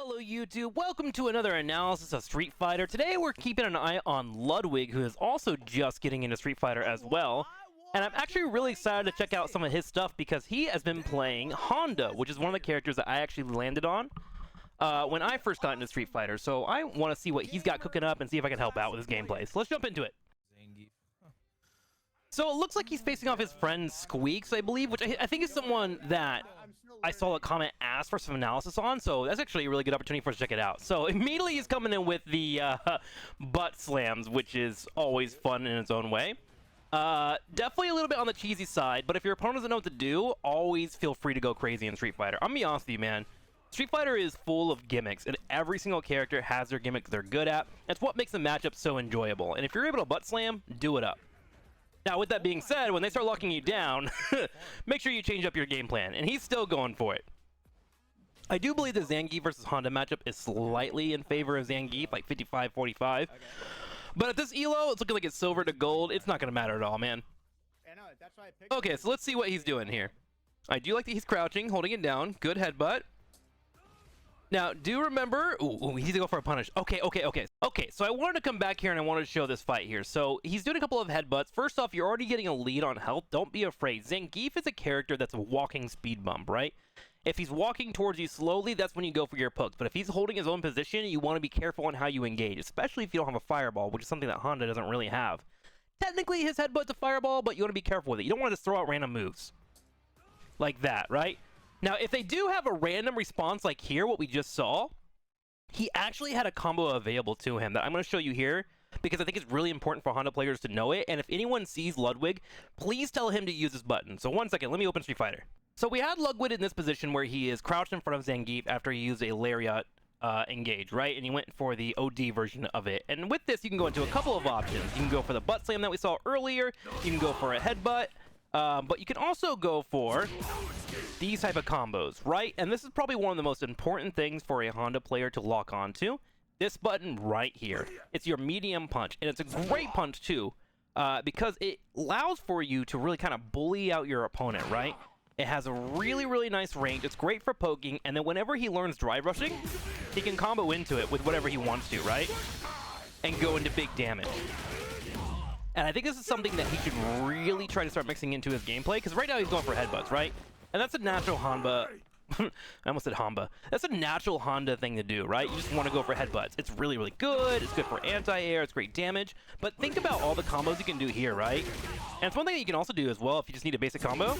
Hello YouTube, welcome to another analysis of Street Fighter. Today we're keeping an eye on Ludwig, who is also just getting into Street Fighter as well. And I'm actually really excited to check out some of his stuff because he has been playing Honda, which is one of the characters that I actually landed on when I first got into Street Fighter. So I want to see what he's got cooking up and see if I can help out with his gameplay. So let's jump into it. Zangief. So it looks like he's facing off his friend Squeaks, I believe, which I think is someone that I saw a comment asked for some analysis on, so that's actually a really good opportunity for us to check it out. So immediately he's coming in with the butt slams, which is always fun in its own way. Definitely a little bit on the cheesy side, but if your opponent doesn't know what to do, always feel free to go crazy in Street Fighter. I'm gonna be honest with you, man. Street Fighter is full of gimmicks, and every single character has their gimmicks they're good at. That's what makes the matchup so enjoyable, and if you're able to butt slam, do it up. Now, with that being said, when they start locking you down, make sure you change up your game plan, and he's still going for it. I do believe the Zangief versus Honda matchup is slightly in favor of Zangief, like 55-45. Okay. But at this elo, it's looking like it's silver to gold. It's not going to matter at all, man. Okay, so let's see what he's doing here. I do like that he's crouching, holding it down. Good headbutt. Now, do remember... Ooh, he needs to go for a punish. Okay, so I wanted to come back here and I wanted to show this fight here. So, he's doing a couple of headbutts. First off, you're already getting a lead on health. Don't be afraid. Zangief is a character that's a walking speed bump, right? If he's walking towards you slowly, that's when you go for your pokes. But if he's holding his own position, you want to be careful on how you engage, especially if you don't have a fireball, which is something that Honda doesn't really have. Technically, his headbutt's a fireball, but you want to be careful with it. You don't want to just throw out random moves. Like that, right? Now, if they do have a random response like here, what we just saw, he actually had a combo available to him that I'm going to show you here because I think it's really important for Honda players to know it. And if anyone sees Ludwig, please tell him to use this button. So 1 second, let me open Street Fighter. So we had Ludwig in this position where he is crouched in front of Zangief after he used a lariat engage, right? And he went for the OD version of it. And with this, you can go into a couple of options. You can go for the butt slam that we saw earlier. You can go for a headbutt. But you can also go for these type of combos, right? And this is probably one of the most important things for a Honda player to lock onto. This button right here. It's your medium punch, and it's a great punch too, because it allows for you to really kind of bully out your opponent, right? It has a really, really nice range. It's great for poking, and then whenever he learns drive rushing, he can combo into it with whatever he wants to, right? And go into big damage. And I think this is something that he should really try to start mixing into his gameplay, because right now he's going for headbutts, right? And that's a natural Honda... I almost said Honda. That's a natural Honda thing to do, right? You just want to go for headbutts. It's really, really good. It's good for anti-air. It's great damage. But think about all the combos you can do here, right? And it's one thing that you can also do as well if you just need a basic combo.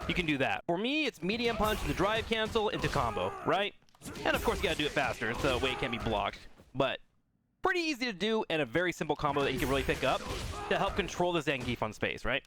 You can do that. For me, it's medium punch into drive cancel into combo, right? And of course, you got to do it faster so that way it can't be blocked. But... pretty easy to do and a very simple combo that you can really pick up to help control the Zangief on space, right?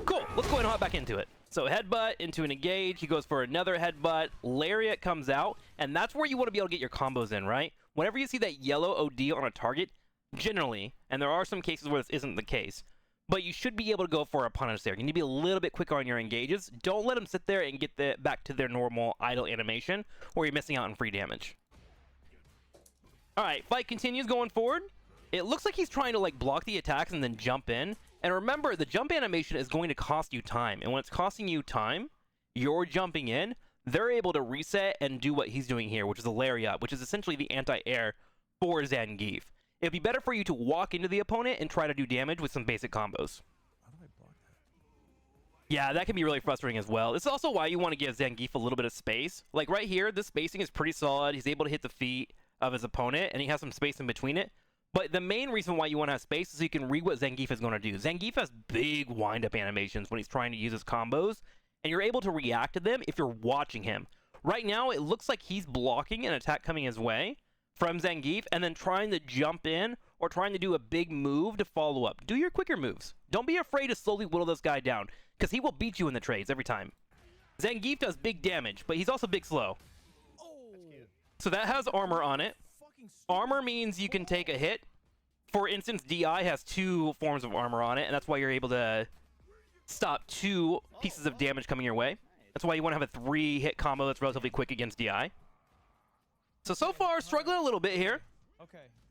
Cool, let's go ahead and hop back into it. So headbutt into an engage, he goes for another headbutt, lariat comes out, and that's where you want to be able to get your combos in, right? Whenever you see that yellow OD on a target, generally, and there are some cases where this isn't the case, but you should be able to go for a punish there. You need to be a little bit quicker on your engages. Don't let them sit there and get back to their normal idle animation, or you're missing out on free damage. Alright, fight continues going forward. It looks like he's trying to like block the attacks and then jump in. And remember, the jump animation is going to cost you time. And when it's costing you time, you're jumping in, they're able to reset and do what he's doing here, which is a lariat, which is essentially the anti-air for Zangief. It'd be better for you to walk into the opponent and try to do damage with some basic combos. How do I block that? Yeah, that can be really frustrating as well. This is also why you want to give Zangief a little bit of space. Like right here, this spacing is pretty solid. He's able to hit the feet of his opponent, and he has some space in between it. But the main reason why you want to have space is so you can read what Zangief is going to do. Zangief has big wind-up animations when he's trying to use his combos, and you're able to react to them if you're watching him. Right now, it looks like he's blocking an attack coming his way from Zangief, and then trying to jump in, or trying to do a big move to follow up. Do your quicker moves. Don't be afraid to slowly whittle this guy down, because he will beat you in the trades every time. Zangief does big damage, but he's also big slow. So that has armor on it. Armor means you can take a hit. For instance, DI has 2 forms of armor on it, and that's why you're able to stop 2 pieces of damage coming your way. That's why you want to have a 3-hit combo that's relatively quick against DI. So far, struggling a little bit here.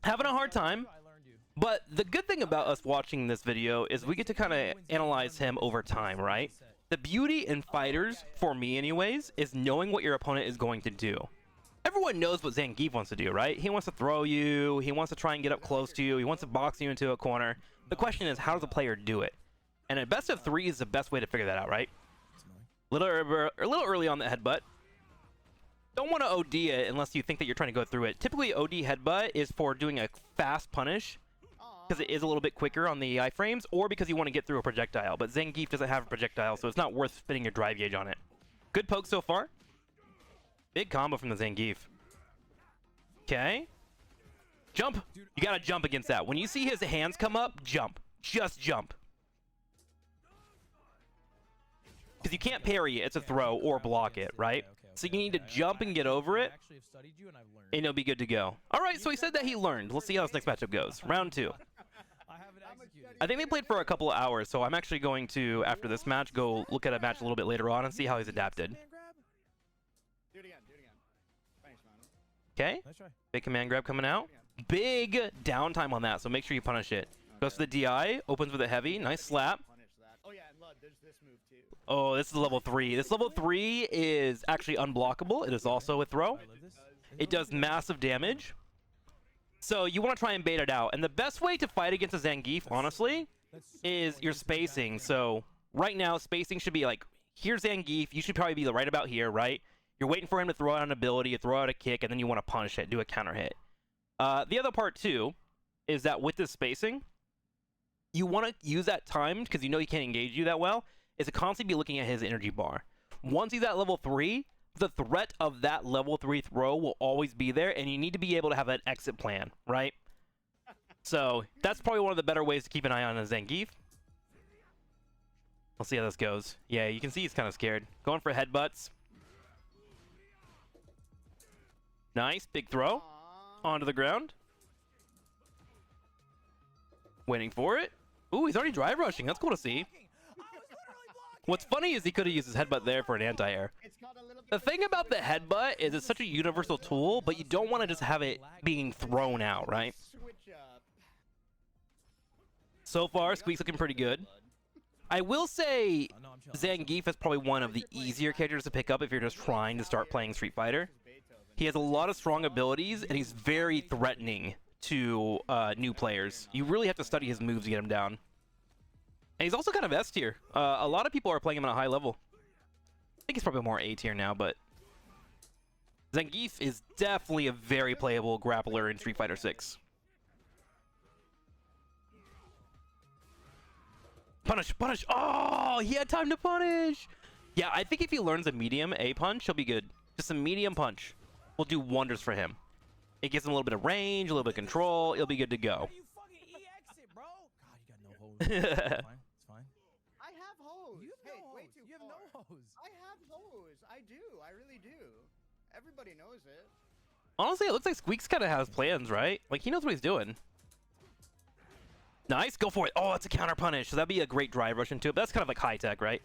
Having a hard time. But the good thing about us watching this video is we get to kind of analyze him over time, right? The beauty in fighters, for me anyways, is knowing what your opponent is going to do. Everyone knows what Zangief wants to do, right? He wants to throw you, he wants to try and get up close to you, he wants to box you into a corner. The question is, how does the player do it? And a best of 3 is the best way to figure that out, right? A little early on the headbutt. Don't want to OD it unless you think that you're trying to go through it. Typically, OD headbutt is for doing a fast punish, because it is a little bit quicker on the iframes, or because you want to get through a projectile. But Zangief doesn't have a projectile, so it's not worth spending your drive gauge on it. Good poke so far. Big combo from the Zangief. Okay. Jump. You gotta jump against that. When you see his hands come up, jump. Just jump. Because you can't parry it. It's a throw or block it, right? So you need to jump and get over it, and it'll be good to go. All right, so he said that he learned. Let's see how this next matchup goes. Round 2. I think they played for a couple of hours, so I'm actually going to, after this match, go look at a match a little bit later on and see how he's adapted. Do it again. Thanks, man. Okay. Big command grab coming out. Big downtime on that, so make sure you punish it. Goes for the DI, opens with a heavy, nice slap. Punish that. Oh yeah, and Lud, there's this move too. Oh, this is level 3. This level 3 is actually unblockable. It is also a throw. It does massive damage. So you want to try and bait it out. And the best way to fight against a Zangief, honestly, is your spacing. So right now, spacing should be like, here's Zangief. You should probably be right about here, right? You're waiting for him to throw out an ability, throw out a kick, and then you want to punish it, do a counter hit. The other part, too, is that with this spacing, you want to use that timed, because you know he can't engage you that well, is to constantly be looking at his energy bar. Once he's at level 3, the threat of that level 3 throw will always be there, and you need to be able to have an exit plan, right? So that's probably one of the better ways to keep an eye on a Zangief. We'll see how this goes. Yeah, you can see he's kind of scared. Going for headbutts. Nice, big throw. Onto the ground. Waiting for it. Ooh, he's already drive rushing. That's cool to see. What's funny is he could have used his headbutt there for an anti-air. The thing about the headbutt is it's such a universal tool, but you don't want to just have it being thrown out, right? So far, Squeak's looking pretty good. I will say Zangief is probably one of the easier characters to pick up if you're just trying to start playing Street Fighter. He has a lot of strong abilities, and he's very threatening to new players. You really have to study his moves to get him down. And he's also kind of S tier. A lot of people are playing him at a high level. I think he's probably more A tier now, but Zangief is definitely a very playable grappler in Street Fighter 6. Punish, punish. Oh, he had time to punish. Yeah, I think if he learns a medium A punch, he'll be good. Just a medium punch will do wonders for him. It gives him a little bit of range, a little bit of control. He'll be good to go. You fucking E-exit, bro. God, you got no hose. It's fine. I have hose. You have Hey, no way hose. too You have far. no hose. I have hose. I do. I really do. Everybody knows it. Honestly, it looks like Squeaks kind of has plans, right? Like, he knows what he's doing. Nice, go for it. Oh, it's a counter punish. So that'd be a great drive rush into it. But that's kind of like high tech, right?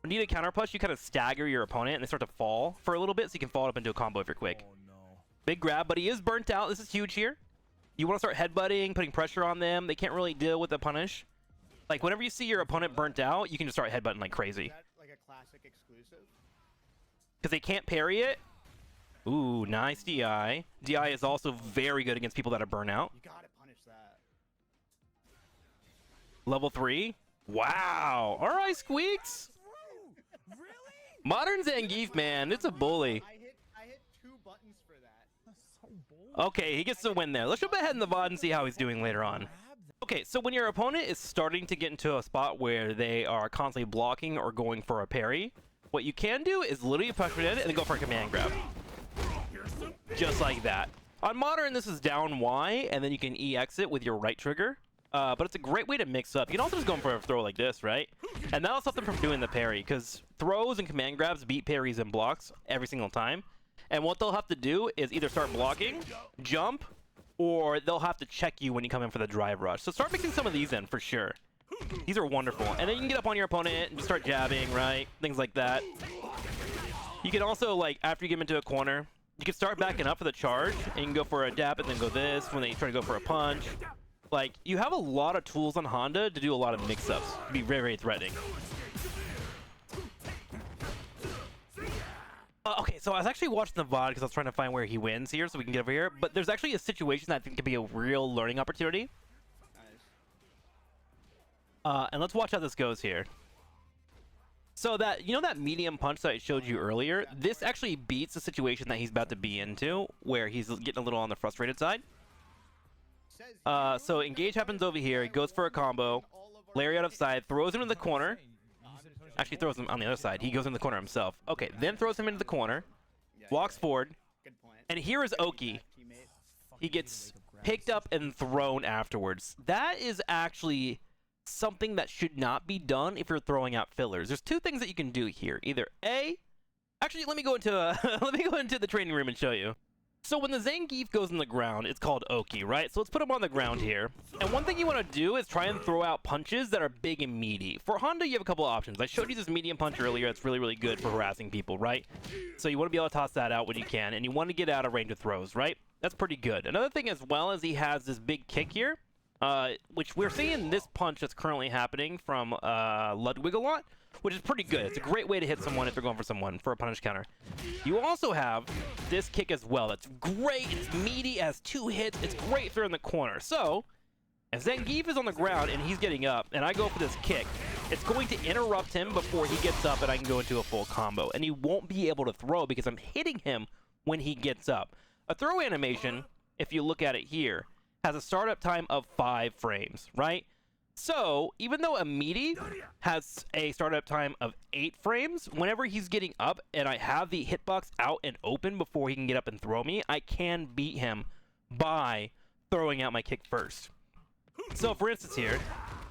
When you need a counter push, you kind of stagger your opponent and they start to fall for a little bit so you can follow it up into a combo if you're quick. Oh, no. Big grab, but he is burnt out. This is huge here. You want to start headbutting, putting pressure on them. They can't really deal with the punish. Like, whenever you see your opponent burnt out, you can just start headbutting like crazy. Is that like a classic exclusive? Because they can't parry it. Ooh, nice DI. DI is also very good against people that are burnout. You gotta punish that. Level 3. Wow. All right, Squeaks. Really? Modern Zangief, man. It's a bully. I hit 2 buttons for that. That's so bold. Okay, he gets the win there. Let's jump ahead in the VOD and see how he's doing later on. Okay, so when your opponent is starting to get into a spot where they are constantly blocking or going for a parry, what you can do is literally push it in and then go for a command grab. Just like that. On Modern, this is down Y, and then you can E exit with your right trigger. But it's a great way to mix up. You can also just go for a throw like this, right? And that'll stop them from doing the parry, because throws and command grabs beat parries and blocks every single time. And what they'll have to do is either start blocking, jump, or they'll have to check you when you come in for the drive rush. So start mixing some of these in for sure. These are wonderful. And then you can get up on your opponent and just start jabbing, right? Things like that. You can also, like, after you get them into a corner, you can start backing up for the charge, and you can go for a dap and then go this when they try to go for a punch. Like, you have a lot of tools on Honda to do a lot of mix-ups. To be very, very threatening. Okay, so I was actually watching the VOD because I was trying to find where he wins here so we can get over here. But there's actually a situation that I think could be a real learning opportunity. Nice. And let's watch how this goes here. So that, you know that medium punch that I showed you earlier? This actually beats the situation that he's about to be into, where he's getting a little on the frustrated side. So engage happens over here. He goes for a combo. Larry out of side, throws him in the corner. Actually throws him on the other side. He goes in the corner himself. Okay, then throws him into the corner. Walks forward. Good point. And here is Oki. He gets picked up and thrown afterwards. That is actually something that should not be done if you're throwing out fillers. There's two things that you can do here. Either A, actually let me go into let me go into the training room and show you. So when the Zangief goes on the ground, it's called Oki, right? So let's put him on the ground here. And one thing you want to do is try and throw out punches that are big and meaty. For Honda, you have a couple of options. I showed you this medium punch earlier. It's really, really good for harassing people, right? So you want to be able to toss that out when you can, and you want to get out of range of throws, right? That's pretty good. Another thing as well is he has this big kick here, which we're seeing this punch that's currently happening from Ludwig a lot, which is pretty good. It's a great way to hit someone if they're going for someone for a punish counter. You also have this kick as well. It's great. It's meaty, has 2 hits. It's great if they're in the corner. So if Zangief is on the ground and he's getting up and I go for this kick, it's going to interrupt him before he gets up and I can go into a full combo. And he won't be able to throw because I'm hitting him when he gets up. A throw animation, if you look at it here, has a startup time of 5 frames, right? So, even though a meaty has a startup time of 8 frames, whenever he's getting up and I have the hitbox out and open before he can get up and throw me, I can beat him by throwing out my kick first. So, for instance here,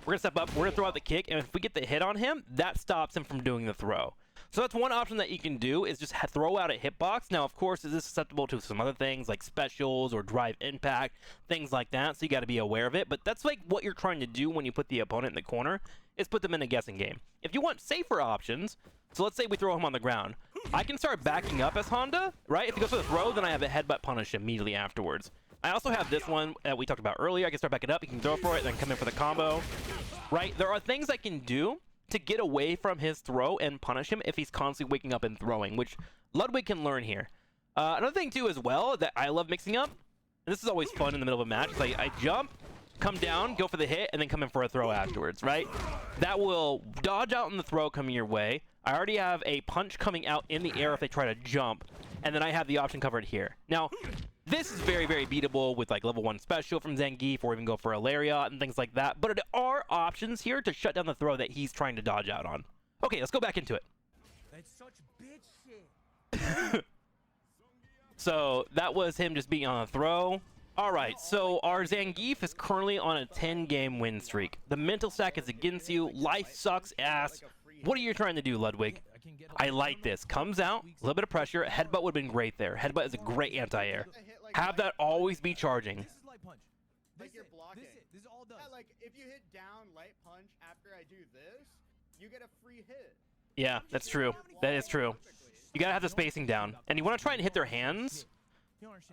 we're going to step up, we're going to throw out the kick, and if we get the hit on him, that stops him from doing the throw. So that's one option that you can do, is just throw out a hitbox. Now, of course, is this susceptible to some other things like specials or drive impact, things like that, so you got to be aware of it. But that's like what you're trying to do when you put the opponent in the corner, is put them in a guessing game. If you want safer options, so let's say we throw him on the ground, I can start backing up as Honda, right? If he goes for the throw, then I have a headbutt punish immediately afterwards. I also have this one that we talked about earlier. I can start backing up, he can throw for it, then come in for the combo, right? There are things I can do to get away from his throw and punish him if he's constantly waking up and throwing, which Ludwig can learn here. Another thing too as well that I love mixing up, and this is always fun in the middle of a match, is like I jump, come down, go for the hit, and then come in for a throw afterwards, right? That will dodge out in the throw coming your way. I already have a punch coming out in the air if they try to jump, and then I have the option covered here. Now, this is very, very beatable with like level 1 special from Zangief, or even go for a lariat and things like that. But there are options here to shut down the throw that he's trying to dodge out on. Okay, let's go back into it. That's such bitch shit. So that was him just being on a throw. All right, so our Zangief is currently on a 10-game win streak. The mental stack is against you. Life sucks ass. What are you trying to do, Ludwig? I like this. Comes out, a little bit of pressure. A headbutt would have been great there. Headbutt is a great anti-air. Have that always be charging. This is light punch. Like you're blocking. This is all done. Yeah, like if you hit down light punch after I do this, you get a free hit. Yeah, that's true. That is true. You gotta have the spacing down. And you want to try and hit their hands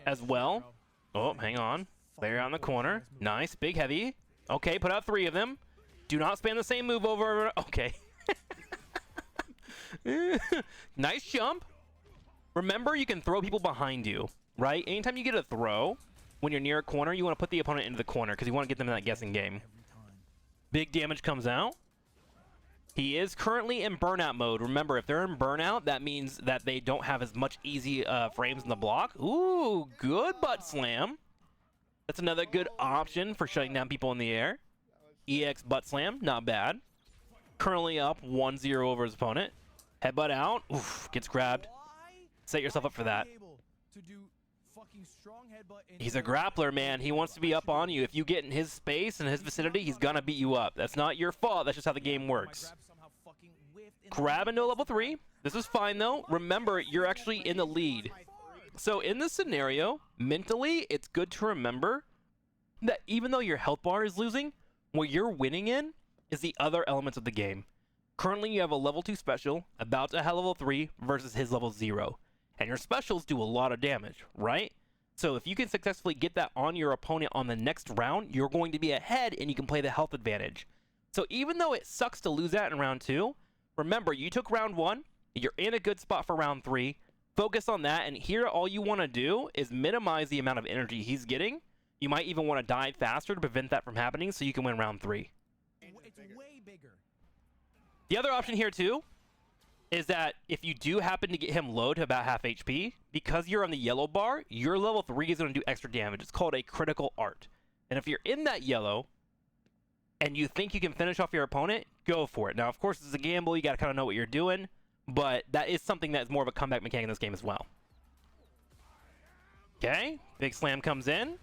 as well. Oh, hang on. Larry on the corner. Nice, big heavy. Okay, put out 3 of them. Do not spam the same move over. Okay. Nice jump. Remember, you can throw people behind you, right? Anytime you get a throw, when you're near a corner, you want to put the opponent into the corner because you want to get them in that guessing game. Big damage comes out. He is currently in burnout mode. Remember, if they're in burnout, that means that they don't have as much easy frames in the block. Ooh, good butt slam. That's another good option for shutting down people in the air. EX butt slam, not bad. Currently up 1-0 over his opponent. Headbutt out. Oof, gets grabbed. Set yourself up for that. He's a grappler, man. He wants to be up on you. If you get in his space and his vicinity, he's gonna beat you up. That's not your fault. That's just how the game works. Grab into a level 3. This is fine, though. Remember, you're actually in the lead. So in this scenario, mentally, it's good to remember that even though your health bar is losing, what you're winning in is the other elements of the game. Currently, you have a level 2 special, about to have level 3 versus his level 0. And your specials do a lot of damage, right? So if you can successfully get that on your opponent on the next round, you're going to be ahead and you can play the health advantage. So even though it sucks to lose that in round 2, remember, you took round 1, you're in a good spot for round 3. Focus on that, and here all you want to do is minimize the amount of energy he's getting. You might even want to die faster to prevent that from happening so you can win round 3. It's way bigger. The other option here too is that if you do happen to get him low to about half HP, because you're on the yellow bar, your level 3 is going to do extra damage. It's called a critical art. And if you're in that yellow and you think you can finish off your opponent, go for it. Now, of course, it's a gamble. You got to kind of know what you're doing. But that is something that's more of a comeback mechanic in this game as well. Okay, big slam comes in.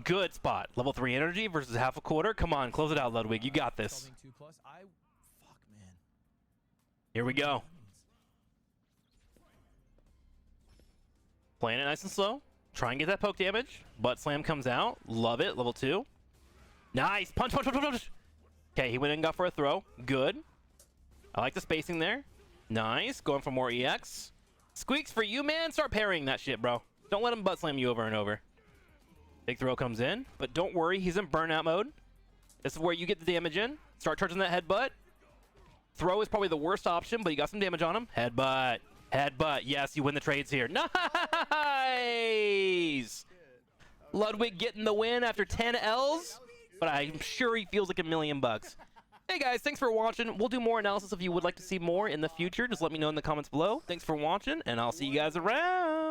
Good spot. Level 3 energy versus half a quarter. Come on, close it out, Ludwig. You got this. Fuck, man. Here we go. Playing it nice and slow. Try and get that poke damage. Butt slam comes out. Love it. Level 2. Nice. Punch, punch, punch, punch, punch. Okay, he went and got for a throw. Good. I like the spacing there. Nice. Going for more EX. Squeaks, for you, man. Start parrying that shit, bro. Don't let him butt slam you over and over. Big throw comes in. But don't worry. He's in burnout mode. This is where you get the damage in. Start charging that headbutt. Throw is probably the worst option, but you got some damage on him. Headbutt. Headbutt. Yes, you win the trades here. Nice! Ludwig getting the win after 10 Ls, but I'm sure he feels like $1 million. Hey guys, thanks for watching. We'll do more analysis if you would like to see more in the future. Just let me know in the comments below. Thanks for watching, and I'll see you guys around.